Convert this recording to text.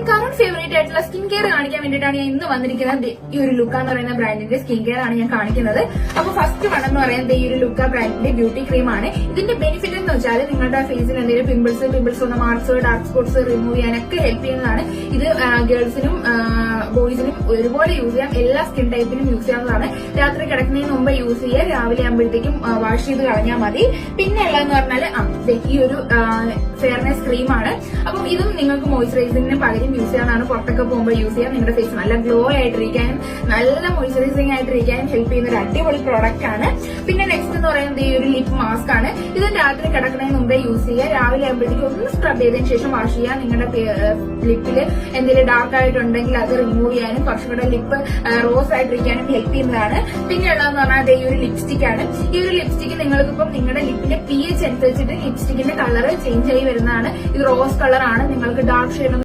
Current favourite ആയിട്ടുള്ള skin care കാണിക്കാൻ വേണ്ടിയിട്ടാണ് ഞാൻ ഇന്ന് വന്നിരിക്കുന്നത്. ഈ ഒരു ലുക്ക എന്ന് പറയുന്ന ബ്രാൻഡിന്റെ സ്കിൻ കെയർ ആണ് ഞാൻ കാണിക്കുന്നത്. അപ്പൊ ഫസ്റ്റ് വൺ എന്ന് പറയുന്നത് ഈ ഒരു ലുക്ക ബ്രാൻഡിന്റെ ബ്യൂട്ടി ക്രീം ആണ്. ഇതിന്റെ ബെനിഫിറ്റ് എന്ന് വെച്ചാൽ നിങ്ങളുടെ ഫേസിൽ എന്തെങ്കിലും പിമ്പിൾസ് വന്ന മാർക്സ്, ഡാർക്ക് സ്പോട്ട്സ് റിമൂവ് ചെയ്യാനൊക്കെ ഹെൽപ്പ് ചെയ്യുന്നതാണ്. ഇത് ഗേൾസിനും ബോയ്സിനും ഒരുപോലെ യൂസ് ചെയ്യാം. എല്ലാ സ്കിൻ ടൈപ്പിനും യൂസ് ചെയ്യാവുന്നതാണ്. രാത്രി കിടക്കുന്നതിന് മുമ്പ് യൂസ് ചെയ്യുക. രാവിലെ ആകുമ്പോഴത്തേക്കും വാഷ് ചെയ്ത് കളഞ്ഞാൽ മതി. പിന്നെ ഉള്ളതെന്ന് പറഞ്ഞാൽ ഈ ഒരു ഫെയർനെസ് ക്രീമാണ്. അപ്പം ഇതും നിങ്ങൾക്ക് മോയ്സ്ചറൈസിംഗിന് പകരം യൂസ് ചെയ്യാവുന്നതാണ്. പുറത്തൊക്കെ പോകുമ്പോൾ യൂസ് ചെയ്യാം. നിങ്ങളുടെ ഫേസ് നല്ല ഗ്ലോ ആയിട്ടിരിക്കാനും നല്ല മോയ്സ്ചറൈസിംഗ് ആയിട്ടിരിക്കാനും ഹെൽപ്പ് ചെയ്യുന്ന ഒരു അടിപൊളി പ്രോഡക്റ്റ് ആണ്. പിന്നെ നെക്സ്റ്റ് എന്ന് പറയുന്നത് ഈ ഒരു ലിപ് മാസ്ക് ആണ്. ഇത് രാത്രി കിടക്കുന്നതിന് മുമ്പേ യൂസ് ചെയ്യുക. രാവിലെ ആകുമ്പോഴത്തേക്കും ഒന്ന് സ്ക്രബ് ചെയ്തതിനു ശേഷം വാഷ് ചെയ്യുക. നിങ്ങളുടെ ലിപ്പിൽ എന്തെങ്കിലും ഡാർക്ക് ആയിട്ടുണ്ടെങ്കിൽ അത് റിമൂവ് ചെയ്യാനും കുറച്ചുകൂടെ ലിപ്പ് റോസ് ആയിട്ടിരിക്കാനും ഹെൽപ്പ് ചെയ്യുന്നതാണ്. പിന്നെ ഉള്ളതെന്ന് പറഞ്ഞാൽ ഈ ഒരു ലിപ്സ്റ്റിക് ആണ്. ഈ ഒരു ലിപ്സ്റ്റിക് നിങ്ങൾക്കിപ്പം നിങ്ങളുടെ ലിപ്പിന്റെ pH അനുസരിച്ചിട്ട് ലിപ്സ്റ്റിക്കിന്റെ കളർ ചേഞ്ച് ആയി വരുന്നതാണ്. ഇത് റോസ് കളർ ആണ്. നിങ്ങൾക്ക് ഡാർക്ക് ഷെയ്ഡ്